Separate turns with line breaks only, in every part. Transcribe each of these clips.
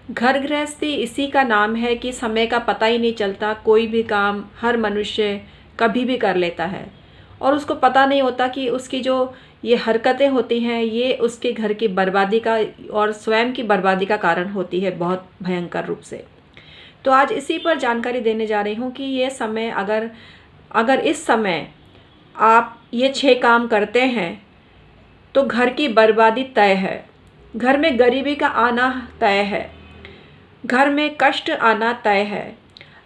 घर गृहस्थी इसी का नाम है कि समय का पता ही नहीं चलता। कोई भी काम हर मनुष्य कभी भी कर लेता है और उसको पता नहीं होता कि उसकी जो ये हरकतें होती हैं ये उसके घर की बर्बादी का और स्वयं की बर्बादी का कारण होती है बहुत भयंकर रूप से। तो आज इसी पर जानकारी देने जा रही हूँ कि ये समय अगर अगर इस समय आप ये 6 काम करते हैं तो घर की बर्बादी तय है, घर में गरीबी का आना तय है, घर में कष्ट आना तय है।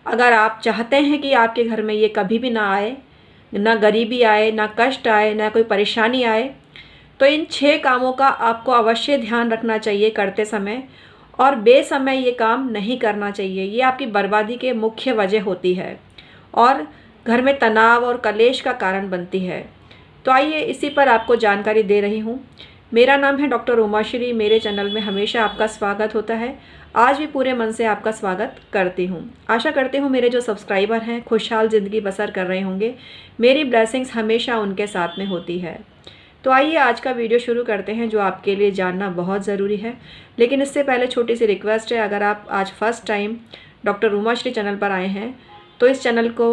अगर आप चाहते हैं कि आपके घर में ये कभी भी ना आए, ना गरीबी आए, ना कष्ट आए, ना कोई परेशानी आए, तो इन 6 कामों का आपको अवश्य ध्यान रखना चाहिए करते समय और बेसमय ये काम नहीं करना चाहिए। ये आपकी बर्बादी के मुख्य वजह होती है और घर में तनाव और कलेश का कारण बनती है। तो आइए इसी पर आपको जानकारी दे रही हूँ। मेरा नाम है डॉक्टर उमाश्री। मेरे चैनल में हमेशा आपका स्वागत होता है। आज भी पूरे मन से आपका स्वागत करती हूँ। आशा करती हूँ मेरे जो सब्सक्राइबर हैं खुशहाल ज़िंदगी बसर कर रहे होंगे। मेरी ब्लेसिंग्स हमेशा उनके साथ में होती है। तो आइए आज का वीडियो शुरू करते हैं जो आपके लिए जानना बहुत ज़रूरी है। लेकिन इससे पहले छोटी सी रिक्वेस्ट है, अगर आप आज first time doctor Umashree channel पर आए हैं तो इस चैनल को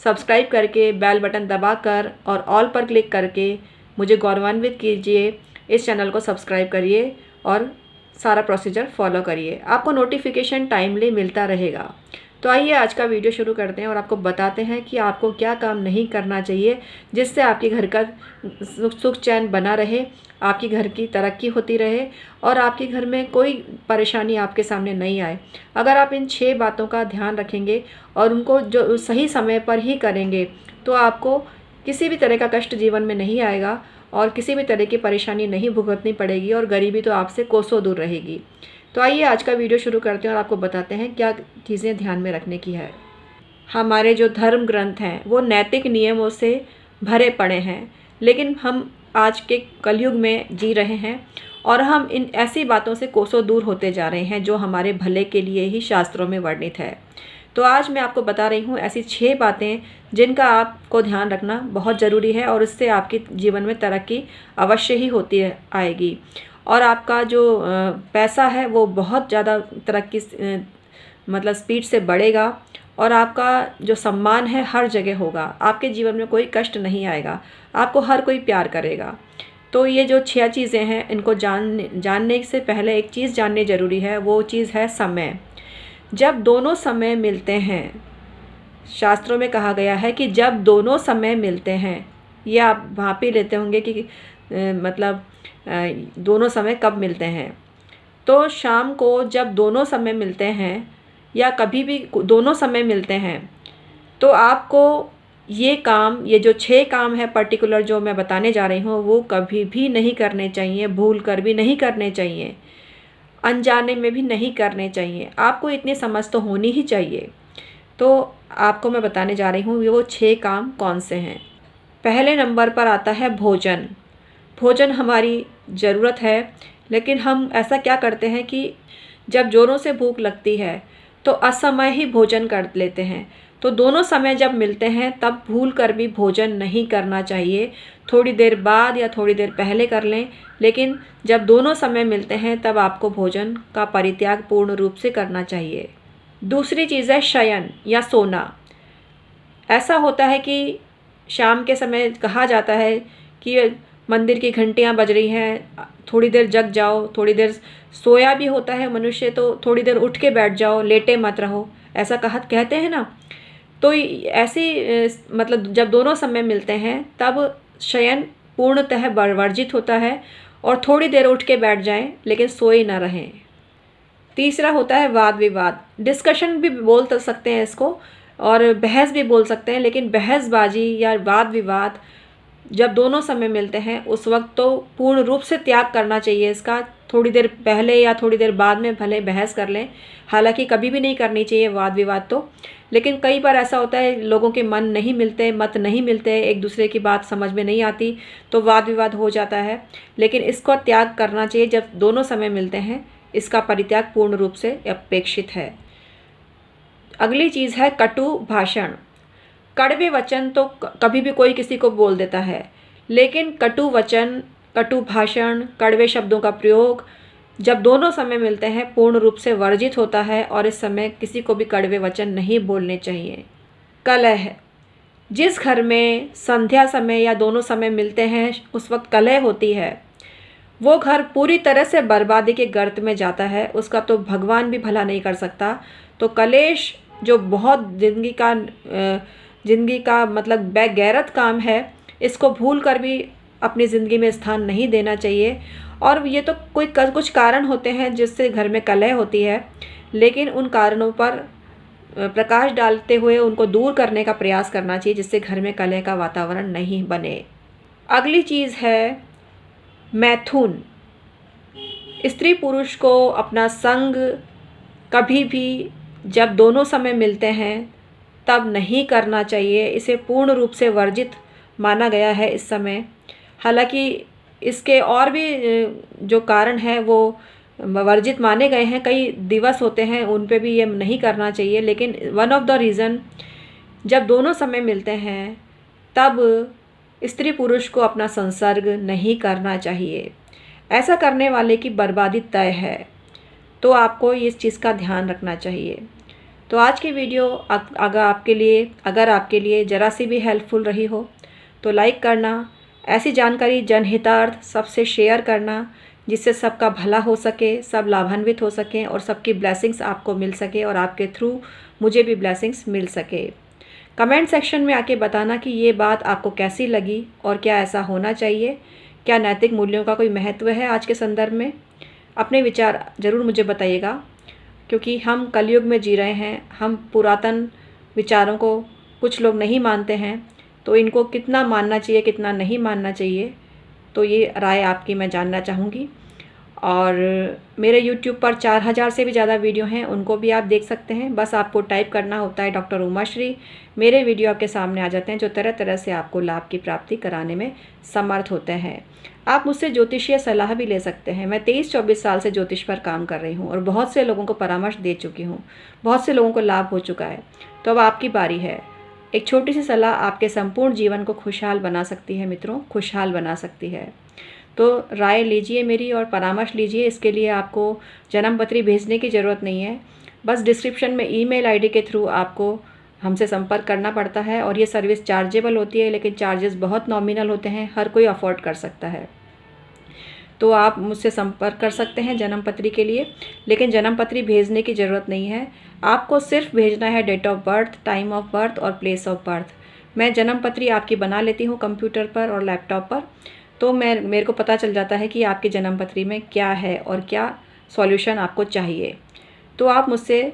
सब्सक्राइब करके बेल बटन दबाकर और ऑल पर क्लिक करके मुझे गौरवान्वित कीजिए। इस चैनल को सब्सक्राइब करिए और सारा प्रोसीजर फॉलो करिए, आपको नोटिफिकेशन टाइमली मिलता रहेगा। तो आइए आज का वीडियो शुरू करते हैं और आपको बताते हैं कि आपको क्या काम नहीं करना चाहिए जिससे आपके घर का सुख चैन बना रहे, आपकी घर की तरक्की होती रहे और आपके घर में कोई परेशानी आपके सामने नहीं आए। अगर आप इन 6 बातों का ध्यान रखेंगे और उनको जो सही समय पर ही करेंगे तो आपको किसी भी तरह का कष्ट जीवन में नहीं आएगा और किसी भी तरह की परेशानी नहीं भुगतनी पड़ेगी और गरीबी तो आपसे कोसों दूर रहेगी। तो आइए आज का वीडियो शुरू करते हैं और आपको बताते हैं क्या चीज़ें ध्यान में रखने की है। हमारे जो धर्म ग्रंथ हैं वो नैतिक नियमों से भरे पड़े हैं, लेकिन हम आज के कलयुग में जी रहे हैं और हम इन ऐसी बातों से कोसों दूर होते जा रहे हैं जो हमारे भले के लिए ही शास्त्रों में वर्णित है। तो आज मैं आपको बता रही हूँ ऐसी 6 बातें जिनका आपको ध्यान रखना बहुत ज़रूरी है और इससे आपके जीवन में तरक्की अवश्य ही होती आएगी और आपका जो पैसा है वो बहुत ज़्यादा तरक्की मतलब स्पीड से बढ़ेगा और आपका जो सम्मान है हर जगह होगा। आपके जीवन में कोई कष्ट नहीं आएगा, आपको हर कोई प्यार करेगा। तो ये जो 6 चीज़ें हैं इनको जानने से पहले एक चीज़ जाननी ज़रूरी है, वो चीज़ है समय। जब दोनों समय मिलते हैं, शास्त्रों में कहा गया है कि जब दोनों समय मिलते हैं, ये आप भांप ही लेते होंगे कि मतलब दोनों समय कब मिलते हैं। तो शाम को जब दोनों समय मिलते हैं या कभी भी दोनों समय मिलते हैं तो आपको ये जो 6 काम है पर्टिकुलर जो मैं बताने जा रही हूँ वो कभी भी नहीं करने चाहिए, भूल कर भी नहीं करने चाहिए, अनजाने में भी नहीं करने चाहिए। आपको इतनी समझ तो होनी ही चाहिए। तो आपको मैं बताने जा रही हूँ वो 6 काम कौन से हैं। पहले नंबर पर आता है भोजन। भोजन हमारी ज़रूरत है, लेकिन हम ऐसा क्या करते हैं कि जब ज़ोरों से भूख लगती है तो असमय ही भोजन कर लेते हैं। तो दोनों समय जब मिलते हैं तब भूल कर भी भोजन नहीं करना चाहिए। थोड़ी देर बाद या थोड़ी देर पहले कर लें, लेकिन जब दोनों समय मिलते हैं तब आपको भोजन का परित्याग पूर्ण रूप से करना चाहिए। दूसरी चीज़ है शयन या सोना। ऐसा होता है कि शाम के समय कहा जाता है कि मंदिर की घंटियाँ बज रही हैं, थोड़ी देर जग जाओ, थोड़ी देर सोया भी होता है मनुष्य तो थोड़ी देर उठ के बैठ जाओ, लेटे मत रहो, ऐसा कहते हैं ना। तो ऐसी मतलब जब दोनों समय मिलते हैं तब शयन पूर्णतः वर्जित होता है और थोड़ी देर उठ के बैठ जाएं लेकिन सोए ना रहें। तीसरा होता है वाद विवाद। डिस्कशन भी बोल सकते हैं इसको और बहस भी बोल सकते हैं, लेकिन बहसबाजी या वाद विवाद जब दोनों समय मिलते हैं उस वक्त तो पूर्ण रूप से त्याग करना चाहिए इसका। थोड़ी देर पहले या थोड़ी देर बाद में भले बहस कर लें, हालांकि कभी भी नहीं करनी चाहिए वाद विवाद तो। लेकिन कई बार ऐसा होता है लोगों के मन नहीं मिलते, मत नहीं मिलते, एक दूसरे की बात समझ में नहीं आती तो वाद विवाद हो जाता है। लेकिन इसको त्याग करना चाहिए जब दोनों समय मिलते हैं, इसका परित्याग पूर्ण रूप से अपेक्षित है। अगली चीज़ है कटु भाषण। कड़वे वचन तो कभी भी कोई किसी को बोल देता है, लेकिन कटु वचन, कटु भाषण, कड़वे शब्दों का प्रयोग जब दोनों समय मिलते हैं पूर्ण रूप से वर्जित होता है और इस समय किसी को भी कड़वे वचन नहीं बोलने चाहिए। कलह, जिस घर में संध्या समय या दोनों समय मिलते हैं उस वक्त कलह होती है, वो घर पूरी तरह से बर्बादी के गर्त में जाता है, उसका तो भगवान भी भला नहीं कर सकता। तो कलेश जो बहुत ज़िंदगी का मतलब बेगैरत काम है, इसको भूल कर भी अपनी ज़िंदगी में स्थान नहीं देना चाहिए। और ये तो कुछ कारण होते हैं जिससे घर में कलह होती है, लेकिन उन कारणों पर प्रकाश डालते हुए उनको दूर करने का प्रयास करना चाहिए जिससे घर में कलह का वातावरण नहीं बने। अगली चीज़ है मैथुन। स्त्री पुरुष को अपना संग कभी भी जब दोनों समय मिलते हैं तब नहीं करना चाहिए, इसे पूर्ण रूप से वर्जित माना गया है इस समय। हालांकि इसके और भी जो कारण हैं वो वर्जित माने गए हैं, कई दिवस होते हैं उन पे भी ये नहीं करना चाहिए, लेकिन वन ऑफ द रीज़न जब दोनों समय मिलते हैं तब स्त्री पुरुष को अपना संसर्ग नहीं करना चाहिए। ऐसा करने वाले की बर्बादी तय है, तो आपको इस चीज़ का ध्यान रखना चाहिए। तो आज की वीडियो अगर आपके लिए ज़रा सी भी हेल्पफुल रही हो तो लाइक करना, ऐसी जानकारी जनहितार्थ सबसे शेयर करना जिससे सबका भला हो सके, सब लाभान्वित हो सकें और सबकी ब्लेसिंग्स आपको मिल सके और आपके थ्रू मुझे भी ब्लेसिंग्स मिल सके। कमेंट सेक्शन में आके बताना कि ये बात आपको कैसी लगी और क्या ऐसा होना चाहिए, क्या नैतिक मूल्यों का कोई महत्व है आज के संदर्भ में। अपने विचार ज़रूर मुझे बताइएगा, क्योंकि हम कलयुग में जी रहे हैं, हम पुरातन विचारों को कुछ लोग नहीं मानते हैं, तो इनको कितना मानना चाहिए कितना नहीं मानना चाहिए, तो ये राय आपकी मैं जानना चाहूँगी। और मेरे YouTube पर 4000 से भी ज़्यादा वीडियो हैं, उनको भी आप देख सकते हैं। बस आपको टाइप करना होता है डॉक्टर उमाश्री, मेरे वीडियो आपके सामने आ जाते हैं जो तरह तरह से आपको लाभ की प्राप्ति कराने में समर्थ होते हैं। आप मुझसे ज्योतिषीय सलाह भी ले सकते हैं। मैं 23-24 साल से ज्योतिष पर काम कर रही हूँ और बहुत से लोगों को परामर्श दे चुकी हूँ, बहुत से लोगों को लाभ हो चुका है। तो अब आपकी बारी है। एक छोटी सी सलाह आपके संपूर्ण जीवन को खुशहाल बना सकती है मित्रों, खुशहाल बना सकती है। तो राय लीजिए मेरी और परामर्श लीजिए। इसके लिए आपको जन्मपत्री भेजने की ज़रूरत नहीं है, बस डिस्क्रिप्शन में ईमेल आईडी के थ्रू आपको हमसे संपर्क करना पड़ता है और ये सर्विस चार्जेबल होती है, लेकिन चार्जेस बहुत नॉमिनल होते हैं, हर कोई अफोर्ड कर सकता है। तो आप मुझसे संपर्क कर सकते हैं जन्मपत्री के लिए, लेकिन जन्मपत्री भेजने की ज़रूरत नहीं है। आपको सिर्फ भेजना है date of birth, time of birth और प्लेस ऑफ बर्थ। मैं जन्मपत्री आपकी बना लेती हूँ कंप्यूटर पर और लैपटॉप पर, तो मेरे को पता चल जाता है कि आपकी जन्मपत्री में क्या है और क्या सॉल्यूशन आपको चाहिए। तो आप मुझसे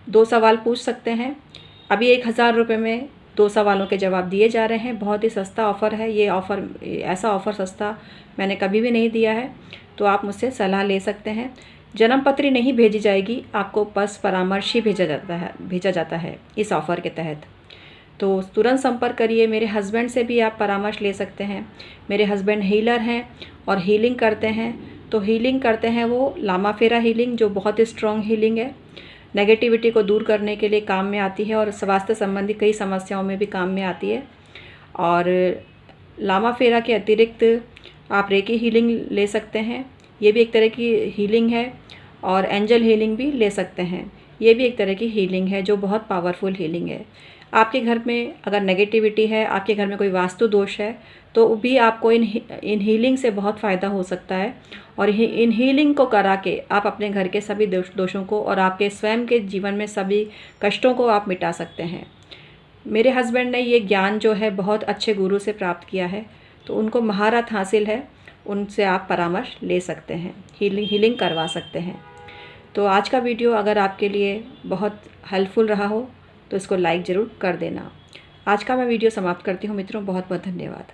2 सवाल पूछ सकते हैं। अभी 1000 रुपये में 2 सवालों के जवाब दिए जा रहे हैं। बहुत ही सस्ता ऑफ़र है ये ऑफ़र, ऐसा ऑफ़र सस्ता मैंने कभी भी नहीं दिया है। तो आप मुझसे सलाह ले सकते हैं। जन्मपत्री नहीं भेजी जाएगी, आपको बस परामर्श ही भेजा जाता है इस ऑफ़र के तहत। तो तुरंत संपर्क करिए। मेरे हस्बैंड से भी आप परामर्श ले सकते हैं। मेरे हस्बैंड हीलर हैं और हीलिंग करते हैं। तो हीलिंग करते हैं वो लामा फेरा हीलिंग, जो बहुत ही स्ट्रॉन्ग हीलिंग है, नेगेटिविटी को दूर करने के लिए काम में आती है और स्वास्थ्य संबंधी कई समस्याओं में भी काम में आती है। और लामा फेरा के अतिरिक्त आप रेकी हीलिंग ले सकते हैं, ये भी एक तरह की हीलिंग है। और एंजल हीलिंग भी ले सकते हैं, ये भी एक तरह की हीलिंग है जो बहुत पावरफुल हीलिंग है। आपके घर में अगर नेगेटिविटी है, आपके घर में कोई वास्तु दोष है, तो भी आपको इन हीलिंग से बहुत फ़ायदा हो सकता है। और इन हीलिंग को करा के आप अपने घर के सभी दोषों को और आपके स्वयं के जीवन में सभी कष्टों को आप मिटा सकते हैं। मेरे हस्बैंड ने ये ज्ञान जो है बहुत अच्छे गुरु से प्राप्त किया है, तो उनको महारत हासिल है, उनसे आप परामर्श ले सकते हैं, हीलिंग करवा सकते हैं। तो आज का वीडियो अगर आपके लिए बहुत हेल्पफुल रहा हो तो इसको लाइक ज़रूर कर देना। आज का मैं वीडियो समाप्त करती हूँ मित्रों, बहुत बहुत धन्यवाद।